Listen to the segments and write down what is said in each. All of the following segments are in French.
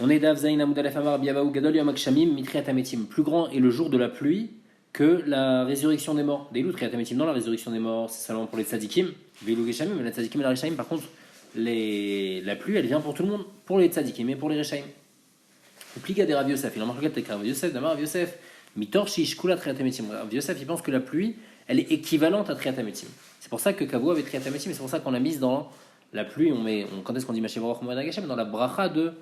On est d'Avzaïn Amoudalef Amar Biavaou Gadol Yom Akshamim Mitriat Ametim. Plus grand est le jour de la pluie que la résurrection des morts. Des loups Triat Ametim, non, la résurrection des morts, c'est seulement pour les tzadikim. Veilou Geshamim, mais la tzadikim et la Reshaim, par contre, la pluie, elle vient pour tout le monde, pour les tzadikim et pour les Reshaim. Pliga des Rav Yosef, il en marque avec Rav Yosef, d'Amar Rav Yosef, Mitor Shish Kula Triat Ametim. Rav Yosef, il pense que la pluie, elle est équivalente à Triat Ametim. C'est pour ça que Kavou avait Triat Ametim, et c'est pour ça qu'on l'a mise dans la pluie. Quand est-ce qu'on dit Mashiach Moed Agashem? Dans la bracha de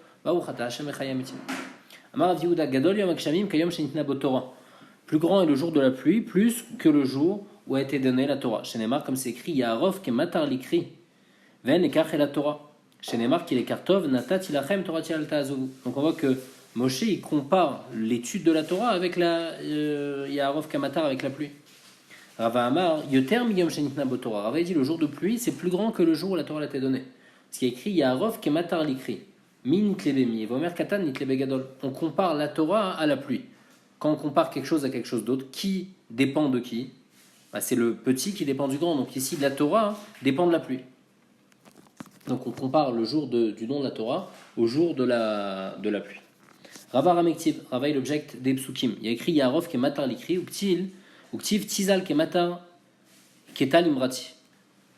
plus grand est le jour de la pluie, plus que le jour où a été donnée la Torah. Chez Neymar, comme c'est écrit, Yaharov ke matar likri, ven ekach la Torah. Chez Neymar, qu'il est kartov, natat ilachem Torah tialta azovu. Donc on voit que Moshe il compare l'étude de la Torah avec la Yaharov ke matar avec la pluie. Rava Amar, yoter miyom shenitna botorah. Rava dit le jour de pluie, c'est plus grand que le jour où la Torah a été donnée. Ce qui est écrit, Yaharov ke matar likri. On compare la Torah à la pluie. Quand on compare quelque chose à quelque chose d'autre, qui dépend de qui? C'est le petit qui dépend du grand. Donc ici, la Torah dépend de la pluie. Donc on compare le jour du don de la Torah au jour de la pluie. Rava Ramektiv, Rava il objecte des psukim. Il y a écrit Yaharov ke matar likri, uktiv tizal ke matar ketal imrati.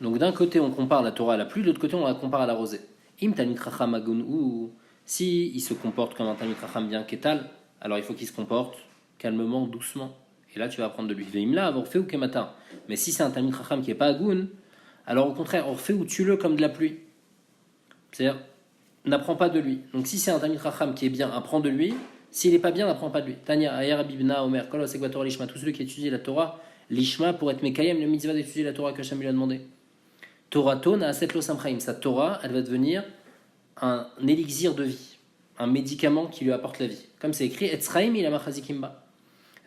Donc d'un côté on compare la Torah à la pluie, de l'autre côté on la compare à la rosée. Im Talmid Chacham Agun ou si il se comporte comme un Talmid Chacham bien Ketal, alors il faut qu'il se comporte calmement, doucement. Et là tu vas apprendre de lui. Veimla Orfeu ou Kemata. Mais si c'est un Talmid Chacham qui est pas Agun, alors au contraire Orfeu ou tue-le comme de la pluie. C'est-à-dire n'apprends pas de lui. Donc si c'est un Talmid Chacham qui est bien, apprends de lui. S'il est pas bien, n'apprends pas de lui. Tanya Ayer Bibna Omer Kol Osegvator Lishma. Tous ceux qui étudient la Torah, Lishma pour être Mekayem, le mitzvah d'étudier la Torah que Hashem lui a demandé. Torato na'aset lo samchaim. Sa Torah, elle va devenir un élixir de vie, un médicament qui lui apporte la vie. Comme c'est écrit, Etzraim il a machazikimba.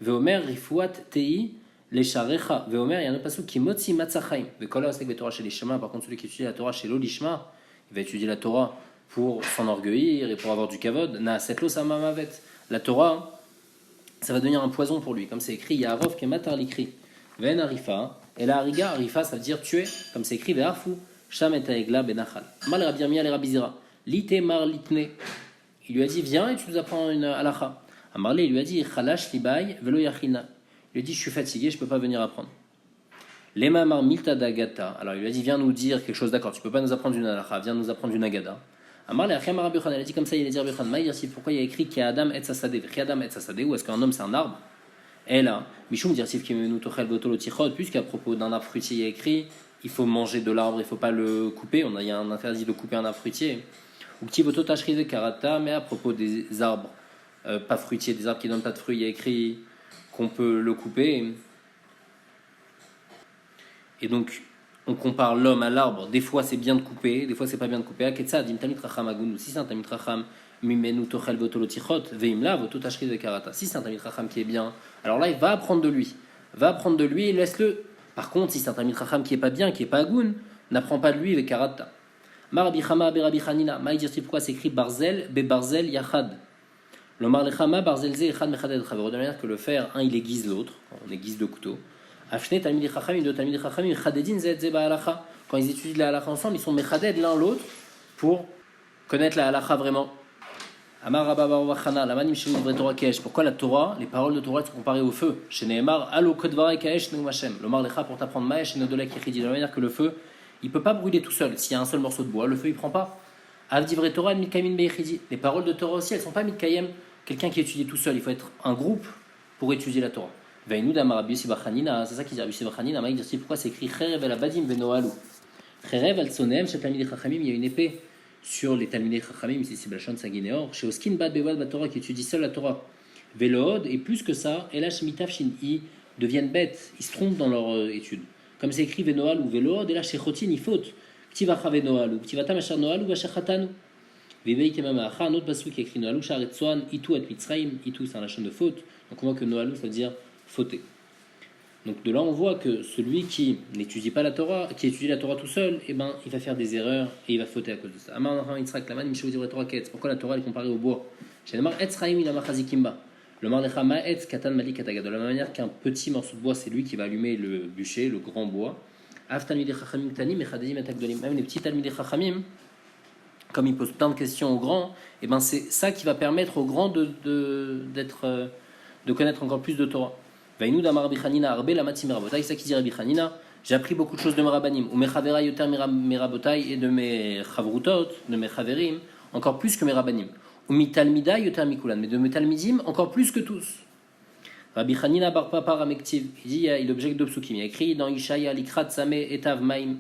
Veomer rifuat tei lesharecha. Veomer, il y a un autre passage qui motzi matzachaim. Vekola osek vetorah chez l'ishma. Par contre, celui qui étudie la Torah chez l'olishma, il va étudier la Torah pour s'enorgueillir et pour avoir du kavod. Na'aset lo samamavet. La Torah, ça va devenir un poison pour lui. Comme c'est écrit, Yaharov ke matar likri. Ven arifa. Et la hariga, arifa, ça veut dire tuer, comme c'est écrit, ve'arfu, sham et aegla benachal. Mal Rabbi Yirmiyah le Rabbi Zira, lite mar litne. Il lui a dit, viens et tu nous apprends une halacha. Amarle, il lui a dit, chalash libay velo yachina. Il lui a dit, je suis fatigué, je peux pas venir apprendre. Lema mar milta dagata. Alors il lui a dit, viens nous dire quelque chose, d'accord, tu peux pas nous apprendre une halacha, viens nous apprendre une agada. Amarle, acham Rabbi Yochanan, il a dit comme ça, il a dit Rabbi Yochanan, maïr si, pourquoi il y a écrit ki adam et sasade, ki adam et sasade, ou est-ce qu'un homme c'est un arbre? Et là, Mishum dirsif kimenu tochel botolo tichod, puisqu'à propos d'un arbre fruitier, il y a écrit il faut manger de l'arbre, il ne faut pas le couper. Il y a un interdit de couper un arbre fruitier. Ou petit boto tachri de karata, mais à propos des arbres pas fruitiers, des arbres qui ne donnent pas de fruits, il y a écrit qu'on peut le couper. Et donc, on compare l'homme à l'arbre. Des fois, c'est bien de couper, des fois, c'est pas bien de couper. Aketsa, dim tamit racham agun, si c'est un tamit racham. Si c'est un Talmid Chacham qui est bien, alors là il va apprendre de lui. Et laisse-le. Par contre, si c'est un Talmid Chacham qui est pas bien, qui est pas agoun, n'apprend pas de lui avec karata. Marabi Chama be Rabbi Chanina. Maï dire pourquoi c'est écrit Barzel be Barzel Yachad. Le Mar Lechama Barzel Ze Echad Mechaded Chavero, de manière que le fer, un il aiguise l'autre, on aiguise deux couteaux. Afshne Talmid Chacham, deux Talmid Chacham, Chadedin Zed Ze Ba'alacha. Quand ils étudient la halacha ensemble, ils sont mechaded l'un l'autre pour connaître la halacha vraiment. Pourquoi la Torah, les paroles de Torah sont comparées au feu? Chez Nehemar, Allo Kodvarei Kaesh Neum Hashem. Le Marlecha pour t'apprendre Maesh et Nodolek Yechidi. De la manière que le feu, il peut pas brûler tout seul. S'il y a un seul morceau de bois, le feu il prend pas. Avdivre Torah Mikayim Beyechidi. Les paroles de Torah aussi, elles sont pas Mikayim. Quelqu'un qui étudie tout seul, il faut être un groupe pour étudier la Torah. Veinou d'Amar Rabbi Yossi bar Chanina, c'est ça qu'il dit Rabbi Yossi bar Chanina. Maïk dit pourquoi c'est écrit Cherev el Abadim Venoalu. Cherev el Tsonem chez Talmidei Chachamim, il y a une épée sur les Talmidei Chachamim, ici c'est Blachon Sanguinéor, chez Oskin Bad Bewad Batorah qui étudie seul la Torah. Velood, et plus que ça, Elash Mitav Shin I deviennent bêtes, ils se trompent dans leur étude. Comme c'est écrit Venoal ou Velood, et là chez Chotin il faute. Ktivacha Venoal ou Ktivatam Ashar Noal ou Vashachatanu. Vevei Kemamacha, un autre passou qui écrit Noal ou Sharetsuan, Itu at Mitzraim, Itu c'est un lachon de faute. Donc on voit que Noal ça veut dire fauter. Donc de là, on voit que celui qui n'étudie pas la Torah, qui étudie la Torah tout seul, il va faire des erreurs et il va fauter à cause de ça. Pourquoi la Torah est comparée au bois? Le de la même manière qu'un petit morceau de bois, c'est lui qui va allumer le bûcher, le grand bois. Même les petits Talmidei Chachamim, comme il pose plein de questions aux grands, et ben c'est ça qui va permettre aux grands de connaître encore plus de Torah. Vaïnou d'Amar Rabbi Hanina Arbe la Matzi Merabotai, c'est ça qui dit Rabbi Hanina. J'ai appris beaucoup de choses de mes rabbanim, ou mes chavera yoter merabotai, et de mes chavrutot, de mes chaverim, encore plus que mes rabbanim. Ou mi talmida yoter mikulan, mais de mes talmidim, encore plus que tous. Rabbi Hanina bar papa ramektiv, il dit, il objecte de psukim, il a écrit dans Ishaya likrat sameh etav maim.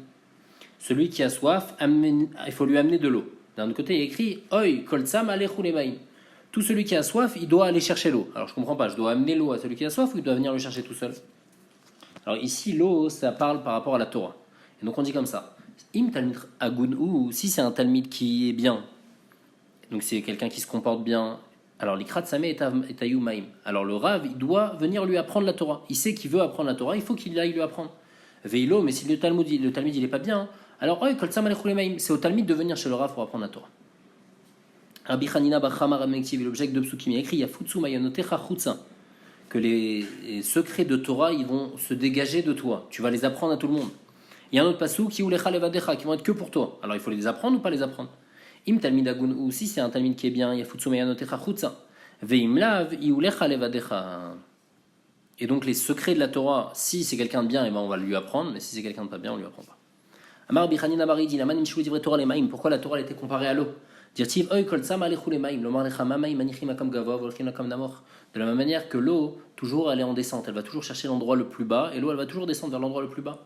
Celui qui a soif, il faut lui amener de l'eau. D'un autre côté, il a écrit Oi, koltsam alechu lemaim. Tout celui qui a soif, il doit aller chercher l'eau. Alors je comprends pas, je dois amener l'eau à celui qui a soif ou il doit venir le chercher tout seul? Alors ici, l'eau, ça parle par rapport à la Torah. Et donc on dit comme ça Im talmid agun ou si c'est un talmid qui est bien, donc c'est quelqu'un qui se comporte bien, alors l'ikrat sameh etayu maim. Alors le Rav, il doit venir lui apprendre la Torah. Il sait qu'il veut apprendre la Torah, il faut qu'il aille lui apprendre. Veilo, mais si le talmid il est pas bien, alors c'est au Talmud de venir chez le Rav pour apprendre la Torah. Rabbi Hanina Bachama Ramektiv, l'objet de Psukim, il a écrit Yafutsu Mayonotecha Chutsa, que les secrets de Torah ils vont se dégager de toi. Tu vas les apprendre à tout le monde. Il y a un autre passou qui ulecha levadecha, qui vont être que pour toi. Alors il faut les apprendre ou pas les apprendre? Im Talmid Agun, ou si c'est un Talmid qui est bien, Yafutsu Mayonotecha Chutsa. Veim Lav, iulecha levadecha. Et donc les secrets de la Torah, si c'est quelqu'un de bien, et ben on va lui apprendre, mais si c'est quelqu'un de pas bien, on lui apprend pas. Amar Bichanina Baridi, la manin divre Torah les maïm. Pourquoi la Torah a été comparée à l'eau? Dire-t-il, Oy kol tsam alechou les maïm, lomar lecha mamaïm manichim akam gava, volchim akam namor. De la même manière que l'eau, toujours elle est en descente, elle va toujours chercher l'endroit le plus bas, et l'eau elle va toujours descendre vers l'endroit le plus bas.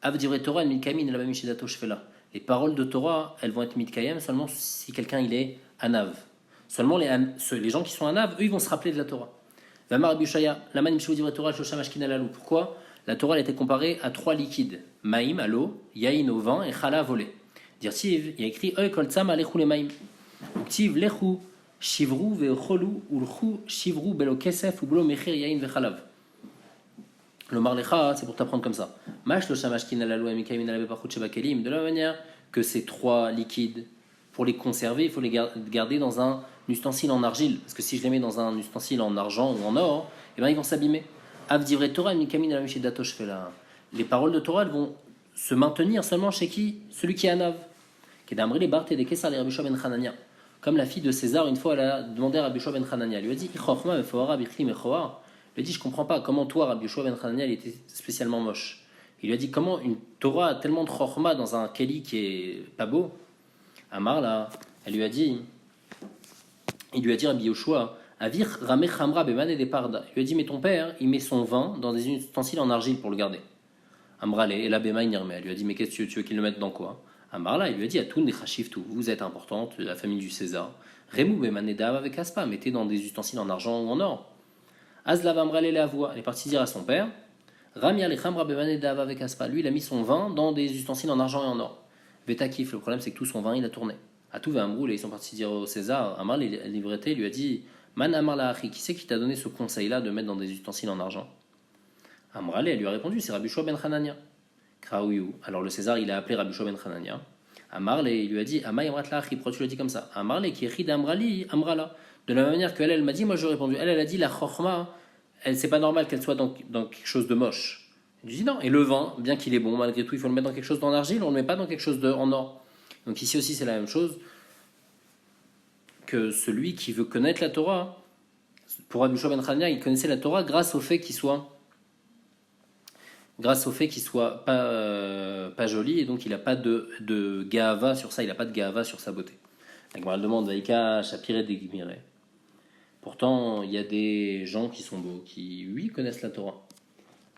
Av divre Torah el mitkamin la bamishidato shvela. Les paroles de Torah, elles vont être mitkayem seulement si quelqu'un il est anav. Seulement les gens qui sont anav, eux ils vont se rappeler de la Torah. Vamar Bishaya, la manin divre Torah shosha mashkin alalou. Pourquoi? La Torah elle était comparée à trois liquides, maïm à l'eau, yaïn au vin et chala à voler. Dire-t-il, il y a écrit Oy kol tsam alechou les maïm. Tiv lechu shivru ve'cholu ulchu shivru belo kesef ou belo mechir yaïn ve'chalav. Le marlecha, c'est pour t'apprendre comme ça. Mash lo shamashkin alalou amikaymin alabe parchut shebakelim. De la même manière que ces trois liquides, pour les conserver, il faut les garder dans un ustensile en argile. Parce que si je les mets dans un ustensile en argent ou en or, eh ben ils vont s'abîmer. Les paroles de Torah elles vont se maintenir seulement chez qui? Celui qui est Anav. Comme la fille de César, une fois, elle a demandé à Rabbi Yoshua ben Hanania. Elle lui a dit Elle lui a dit, je comprends pas comment toi, Rabbi Yoshua ben Hanania, il était spécialement moche. Il lui a dit, comment une Torah a tellement de chorma dans un keli qui est pas beau? Amar là, il lui a dit Rabbi Yoshua, Avir Rameh Hamra Bemane de Parda. Il lui a dit, mais ton père, il met son vin dans des ustensiles en argile pour le garder. Amrale, et la Bema Nirme. Elle lui a dit, mais qu'est-ce que tu veux qu'il le mette dans quoi? Amarla, il lui a dit, Atoun Nechashif tout, vous êtes importante, la famille du César. Remou Bemane Dav avec Aspa, mettez dans des ustensiles en argent ou en or. Azlav Amrale la voix. Elle est partie dire à son père, Ramia le Hamra Bemane Dav avec Aspa. Lui, il a mis son vin dans des ustensiles en argent et en or. Vetakif, le problème c'est que tout son vin, il a tourné. À tout va Amroul, et ils sont partis dire au César, Amar, le livreté, lui a dit, Man Amar la Achi, qui c'est qui t'a donné ce conseil-là de mettre dans des ustensiles en argent? Amrale, elle lui a répondu, c'est Rabbi Yoshua ben Hanania. Kraouyou. Alors le César, il a appelé Rabbi Yoshua ben Hanania. Amarle, il lui a dit, Amay Amrat la Achi, pourquoi tu l'as dit comme ça? Amarle, qui écrit d'Amrali, Amrala. De la même manière qu'elle, elle m'a dit, moi je lui ai répondu. Elle a dit, la chorma, c'est pas normal qu'elle soit dans quelque chose de moche. Je lui dis non. Et le vin, bien qu'il est bon, malgré tout, il faut le mettre dans quelque chose en argile, on ne le met pas dans quelque chose en or. Donc ici aussi, c'est la même chose que celui qui veut connaître la Torah. Pour Rabbi Yoshua ben Hanania, il connaissait la Torah grâce au fait qu'il soit pas joli, et donc il n'a pas de gahava sur ça, il n'a pas de gahava sur sa beauté. La Gemara demande Vaïka Shapire de Gimire. Pourtant, il y a des gens qui sont beaux, qui, oui, connaissent la Torah.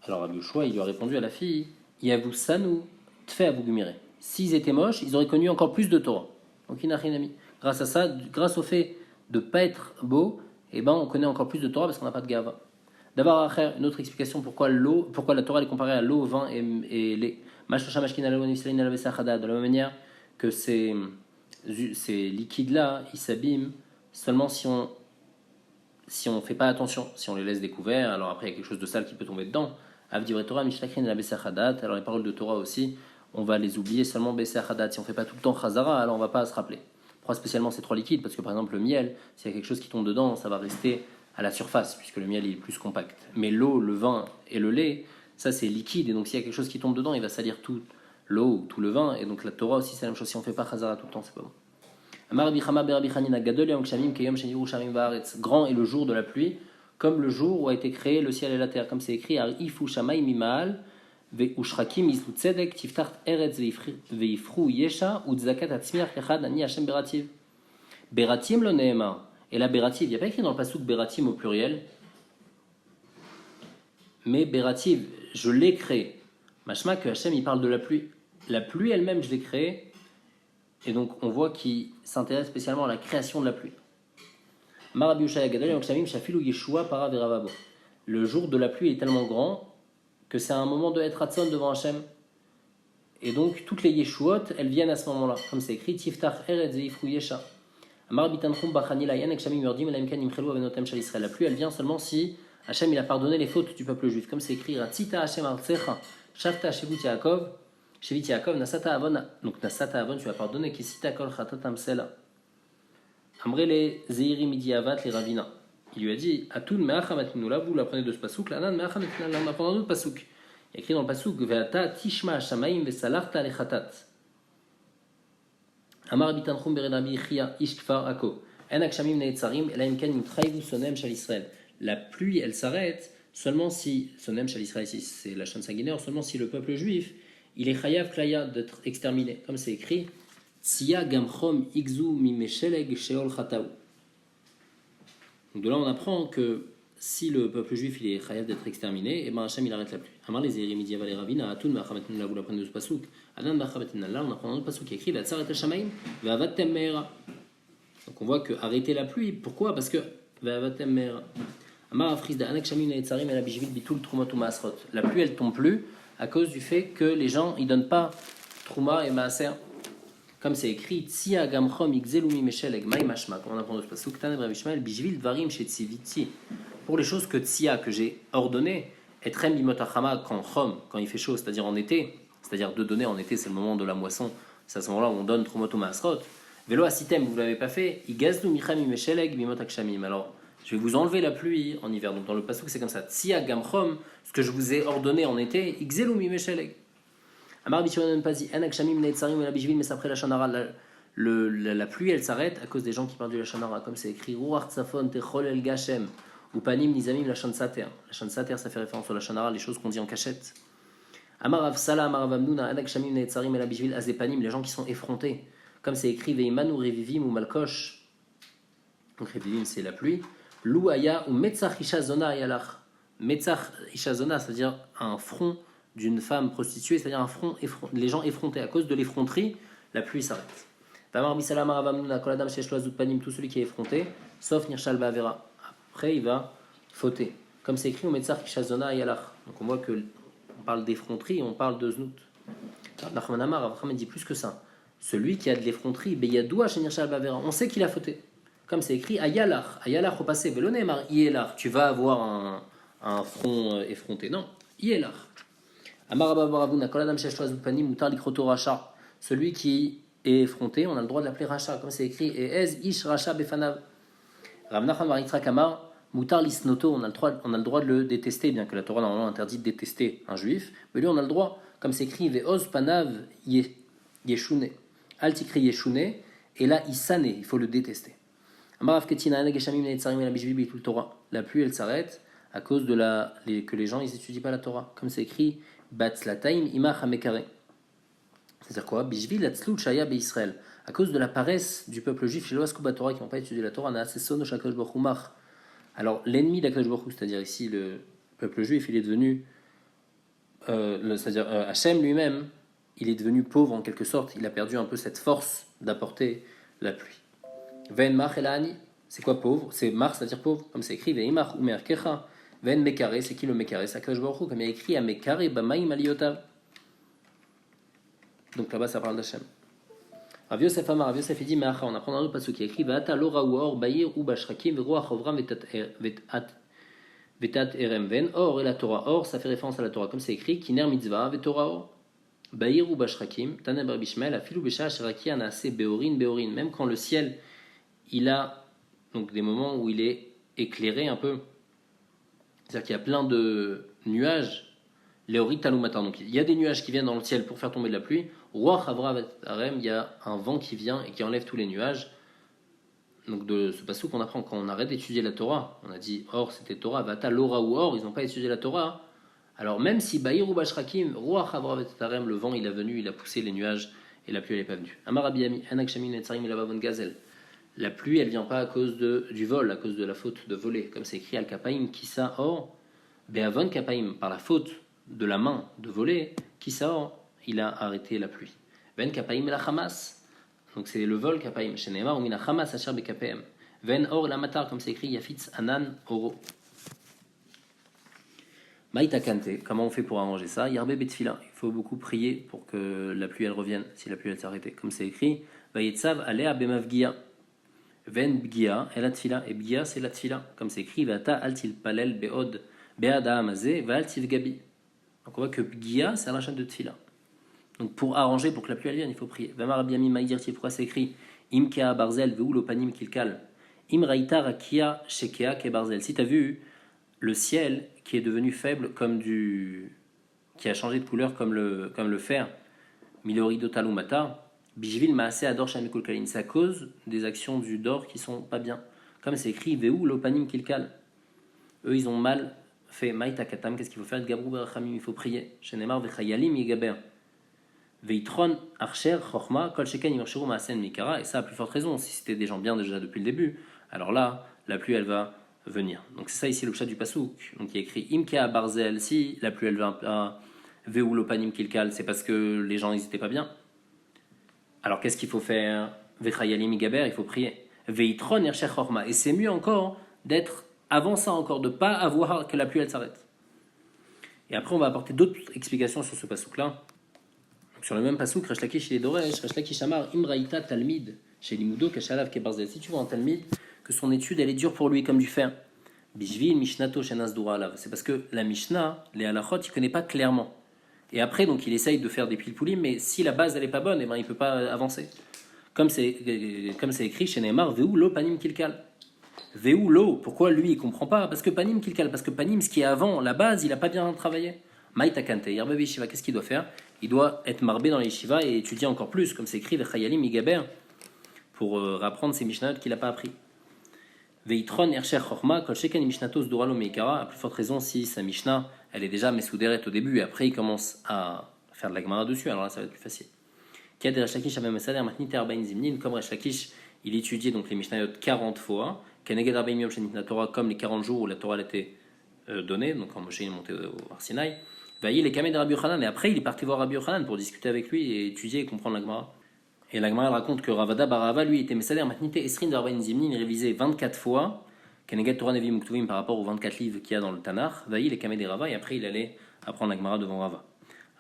Alors Rabbi Yoshua, il lui a répondu à la fille Yavu Sanu Tfe Abu Gimire. S'ils étaient moches, ils auraient connu encore plus de Torah. Donc il n'a rien mis. Grâce à ça, grâce au fait de ne pas être beau, eh ben, on connaît encore plus de Torah parce qu'on n'a pas de gahava. D'abord, une autre explication pourquoi la Torah est comparée à l'eau, vin et lait. De la même manière que ces liquides-là, ils s'abîment seulement si on fait pas attention, si on les laisse découverts. Alors après, il y a quelque chose de sale qui peut tomber dedans. Alors les paroles de Torah aussi, on va les oublier seulement Besser Hadat. Si on fait pas tout le temps Chazara, alors on va pas se rappeler. Pourquoi spécialement ces trois liquides? Parce que par exemple le miel, s'il y a quelque chose qui tombe dedans, ça va rester à la surface, puisque le miel il est plus compact. Mais l'eau, le vin et le lait, ça c'est liquide, et donc s'il y a quelque chose qui tombe dedans, il va salir tout l'eau, tout le vin, et donc la Torah aussi c'est la même chose. Si on fait pas Chazara tout le temps, c'est pas bon. Grand est le jour de la pluie, comme le jour où a été créé le ciel et la terre. Comme c'est écrit, Ifu Shamay Mimaal, Ve'ushrakim Yislu Tzedek, Tiftach Eretz Ve'ifru Yesha, Udzakat Atzmiach Echad Ani Hashem Berativ. Beratim lo Nehemar. Et là, Berativ, il n'y a pas écrit dans le passouk Beratim au pluriel, mais Berativ, je l'ai créé. Mashma que Hashem, il parle de la pluie. La pluie elle-même, je l'ai créée. Et donc, on voit qu'il s'intéresse spécialement à la création de la pluie. Le jour de la pluie est tellement grand que c'est un moment de être Hatson devant Hashem. Et donc, toutes les Yeshuot, elles viennent à ce moment-là. Comme c'est écrit, Tiftach Eretz Ve'ifru Yesha. La pluie, elle vient seulement si Hashem il a pardonné les fautes du peuple juif. Comme c'est écrit, Ratzita Hashem Artsecha, Shavta Shevut Yaakov, Shevit Yaakov, Nasata Avon. Donc Nasata Avon, tu as pardonné, Kisita Kol Chatatam Sela. Amré les Zeiri Midiavat, les Ravina. Il lui a dit, Atun Meachamatinu, là vous l'apprenez de ce pasouk, Lanan Meachamatinu, là on apprend un autre pasouk. Il y a écrit dans le pasouk, Veata Tishma Hashamaim Vesalarta Lechatat. Amar Bitanchum Beredabi Chia Ishkfar Ako. Enak Shamim Neetzarim, Elaimken Imtraivu Sonem Shal Israël. La pluie, elle s'arrête seulement si, Sonem Shal Israël, ici c'est la chaîne sanguinaire, seulement si le peuple juif, il est Chayav Klaya d'être exterminé. Comme c'est écrit, Tzia Gamchom Igzu Mimesheleg Sheol Chataou. Donc de là on apprend que si le peuple juif il est chayav d'être exterminé, et ben Hachem il arrête la pluie. Amar les Zérim Midiava les Ravina, Atun Machamatna, vous l'apprenez de ce pasouk. Adan Machamatna, là on apprend un autre pasouk qui écrit Va Tzaret Hashamaim, Ve'avatem Me'era. Donc on voit que arrêter la pluie, pourquoi? Parce que Ve'avatem Me'era. Amar Afriz da Anak Shamim Ne'etzarim El Abishvil Bitul Trumat ou Maasrot. La pluie elle tombe plus à cause du fait que les gens ils donnent pas Trouma et Maaser. Comme c'est écrit, Tzia Gamchom Igzelumi Mesheleg Maï Mashma, comme on apprend de ce pasouk, Tanev Rabishmael Bishvil Dvarim Shetziviti. Pour les choses que Tzia, que j'ai ordonné, Etrem Bimotachama, quand il fait chaud, c'est-à-dire en été, c'est-à-dire de donner en été, c'est le moment de la moisson, c'est à ce moment-là où on donne Trumoto Maasrot. Velo Asitem, vous ne l'avez pas fait, Igazdu Michem Imesheleg Bimotakshamim. Alors, je vais vous enlever la pluie en hiver. Donc dans le pasouk, c'est comme ça. Tzia Gamchom, ce que je vous ai ordonné en été, Igzelumi Mesheleg. Amar Bishonan Pazi, Anak Shamim Neetzarim El Abishvil, mais après la Shanara, la pluie elle s'arrête à cause des gens qui parlent du Lashonara, comme c'est écrit Ruach Tzafon Techol El Gashem. Ou panim nizamim lachon sater. Lachon sater, ça fait référence au lachonara, les choses qu'on dit en cachette. Amar avsala, amar avamnuna, anak shamim neetzarim el abishvil azepanim, les gens qui sont effrontés. Comme c'est écrit veimanu revivim ou malkosh. Donc revivim c'est la pluie. Louaya ou metzach ishazona ayalach. Metzach ishazona, c'est-à-dire un front d'une femme prostituée, c'est-à-dire un front, les gens effrontés. À cause de l'effronterie, la pluie s'arrête. Amar bisala, amar avamnuna, koladam sheshlo azut panim, tout celui qui est effronté, sauf nirshal ba'avera. Après, il va fauter. Comme c'est écrit au Metzar Kishazona Ayalach. Donc on voit que on parle d'effronterie, on parle de znout. Nachman Amar, Avraham dit plus que ça. Celui qui a de l'effronterie, Beyadoua Shenirshal Bavera, on sait qu'il a fauté. Comme c'est écrit Ayalach, Ayalach au passé, Velonemar, Yelach, tu vas avoir un front effronté. Non, Yelach. Amar Ababaravuna, Koladam Sheshtoaz Upani, Mutar Likroto Racha. Celui qui est effronté, on a le droit de l'appeler Racha. Comme c'est écrit, et Ez Ish Racha Befanav. Rav Nachman bar Yitzhak Amar, Mutar Lisnoto, on a le droit de le détester, bien que la Torah normalement interdit de détester un juif, mais lui on a le droit, comme c'est écrit, Ve'oz Panav Yeshune, Altikri Yeshune, et là Isane, il faut le détester. Amar Rav Ketina, Anag Eshamim Neetzarim El Abishvil Bitul Torah, la pluie elle s'arrête à cause de que les gens ils étudient pas la Torah, comme c'est écrit, Batzlataim Imach Hamekare. C'est-à-dire quoi? Bishvil Atzlut Shaya Be'Israël. À cause de la paresse du peuple juif chez l'Oaskuba Torah qui n'ont pas étudié la Torah, alors l'ennemi d'Akadosh Baruch Hu, c'est-à-dire ici le peuple juif, il est devenu, c'est-à-dire Hachem lui-même, il est devenu pauvre en quelque sorte, il a perdu un peu cette force d'apporter la pluie. Ven Mach Elani, c'est quoi pauvre? C'est Mar, c'est-à-dire pauvre, comme c'est écrit, Veimach ou Merkecha. Ven Mekare, c'est qui le Mekare? C'est Akadosh Baruch Hu, comme il y a écrit à Mekare Bamaim Aliyotav. Donc là-bas ça parle d'Hachem. Rav Yosef Amar, Rav Yosef dit, mais on apprend dans le passage qui est écrit, Va'ata lo ra'u or ba'ir ou bashrakim ve'ruach ovram vetat erem ven. Or et la Torah. Or, ça fait référence à la Torah, comme c'est écrit, Kiner mitzvah ve'torah or. Ba'ir ou bashrakim, Tanem Rabbi Shmuel, afilu b'shah shiraki anase beorin. Même quand le ciel, il a donc des moments où il est éclairé un peu. C'est-à-dire qu'il y a plein de nuages. Léorit talumatan. Donc il y a des nuages qui viennent dans le ciel pour faire tomber de la pluie. Ruach avra vetarem, il y a un vent qui vient et qui enlève tous les nuages. donc de ce passage qu'on apprend quand on arrête d'étudier la Torah, on a dit or c'était Torah, Vata, Lora ou or, ils n'ont pas étudié la Torah. Alors même si Baïr ou Bashrakim, Ruach Avra Vetarem, le vent il a venu, il a poussé les nuages et la pluie elle n'est pas venue. Amar Abiyami, Anak Shamin Netzarim Elavavon Gazel. La pluie elle vient pas à cause du vol, à cause de la faute de voler, comme c'est écrit Al Kapaim, Kisa or, Beavon Kapaim, par la faute de la main de voler, Kisa or, il a arrêté la pluie. Ben Kapaim la Hamas. Donc c'est le vol Kapaim. Chez Neymar, on mina Hamas Asher Bekapem. Ven or la matar, comme c'est écrit Yafitz Anan Oro. Maïta Kante, comment on fait pour arranger ça? Yarbe Betfila, il faut beaucoup prier pour que la pluie elle revienne, si la pluie elle s'est arrêtée. Comme c'est écrit, Vayetzav Alea Bemavgia. Ven Bgia, et la Tfila. Et Bgia, c'est la Tfila. Comme c'est écrit, Vata Altil Palel Beod Beada Amazé Valtil Gabi. Donc on voit que Bgia, c'est un achat de Tfila. Donc pour arranger, pour que la pluie elle vienne, il faut prier. Vamar Abiami Maïdirti, pourquoi c'est écrit Imkea Barzel Veul Opanim Kilkal. Imraita Rakia Shekea Ke Barzel. Si tu as vu le ciel qui est devenu faible comme qui a changé de couleur comme le fer, Milorido Talumata, Bijvil Maase Ador Shamekulkalin, c'est à cause des actions du Dor qui sont pas bien. Comme c'est écrit Veul Opanim Kilkal. Eux ils ont mal fait. Maïta Katam, qu'est-ce qu'il faut faire? Gabrou Berachamim, il faut prier. Shenemar Vechayalim Yegaber. Veitron Archer Chorma Kol Sheken Yimershiru Maasen Mikara, et ça a plus forte raison, si c'était des gens bien déjà depuis le début, alors là, la pluie elle va venir. Donc c'est ça ici le chat du pasouk. Donc il y a écrit Imkea Barzel, si la pluie elle va Veulopanim Kilkal, c'est parce que les gens ils étaient pas bien. Alors qu'est-ce qu'il faut faire? Vechayalim Igaber, il faut prier. Veitron Archer Chorma, et c'est mieux encore d'être avant ça encore, de pas avoir que la pluie elle s'arrête. Et après on va apporter d'autres explications sur ce pasouk là. Sur le même pasouk, Resh Lakish il est Doresh, Resh Lakish Amar, Imraïta Talmid, chez Limudo, Kashalav Kebarzel. Si tu vois un Talmid, que son étude elle est dure pour lui comme du fer. Bishvil, Mishnato, Shenas Dura Alav. C'est parce que la Mishnah, les halachot, il ne connaît pas clairement. Et après, donc il essaye de faire des pilpoulim, mais si la base elle n'est pas bonne, eh ben, il ne peut pas avancer. Comme c'est écrit chez Neymar, Veu lo panim kilkal. Veu lo, pourquoi lui il ne comprend pas? Parce que panim kilkal, parce que panim, ce qui est avant, la base, il n'a pas bien travaillé. Maïta Kante, Yarbe Yeshiva, qu'est-ce qu'il doit faire? Il doit être marbé dans les yeshiva et étudier encore plus, comme c'est écrit Vechayalim Igaber, pour apprendre ses mishnayot qu'il n'a pas appris. Veitron Ercher Chorma, Kol Sheken Mishnatos Duralo Meikara, à plus forte raison si sa mishnah, elle est déjà mesouderet au début, et après il commence à faire de la gemara dessus, alors là ça va être plus facile. Kiad Resh Lakish Avem Mesader, Matnit Arbain Zimnin, comme Resh Lakish, il étudiait donc les mishnayot 40 fois, Keneged Arbaim Yom Shenit Torah, comme les 40 jours où la Torah était donnée, donc quand Moshe est monté au Arsinaï. Il est Kamed de Rabbi Yochanan, et après il est parti voir Rabbi Yochanan pour discuter avec lui et étudier et comprendre la Gemara. Et la Gemara raconte que Ravada Barava lui était Messader Matnite Esrin d'Arbain Zimnin, il révisait 24 fois Keneged Torah Nevi Muktuvim par rapport aux 24 livres qu'il y a dans le Tanakh. Il est Kamed de Rava, et après il allait apprendre la Gemara devant Rava.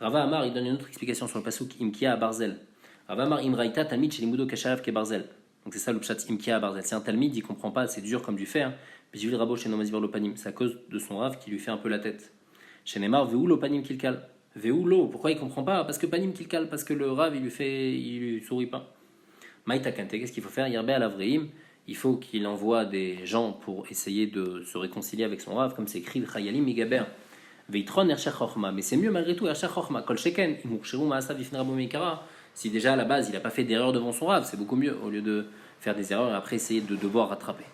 Rava Amar il donne une autre explication sur le pasuk Imkia à Barzel. Rava Amar Imraïta Talmid Shelimudo Kasharav Ke Barzel. Donc c'est ça le pshat Imkia à Barzel. C'est un Talmid, il comprend pas, c'est dur comme du fer. Puis il Rabo chez Nomazivor Lopanim, c'est à cause de son Rav qui lui fait un peu la tête. Chez Neymar, Veulo Panim Kilkal. Veulo, pourquoi il comprend pas? Parce que Panim Kilkal, parce que le Rav il lui sourit pas. Maïta Kante, qu'est-ce qu'il faut faire? Yerbe al Avreim, il faut qu'il envoie des gens pour essayer de se réconcilier avec son Rav, comme c'est écrit Chayalim Migaber. Veitron Ercher Chorma, mais c'est mieux malgré tout Ercher Chorma. Kol Sheken, Imurcheru Maasav Ifn Rabo Meikara. Si déjà à la base il n'a pas fait d'erreur devant son Rav, c'est beaucoup mieux au lieu de faire des erreurs et après essayer de devoir rattraper.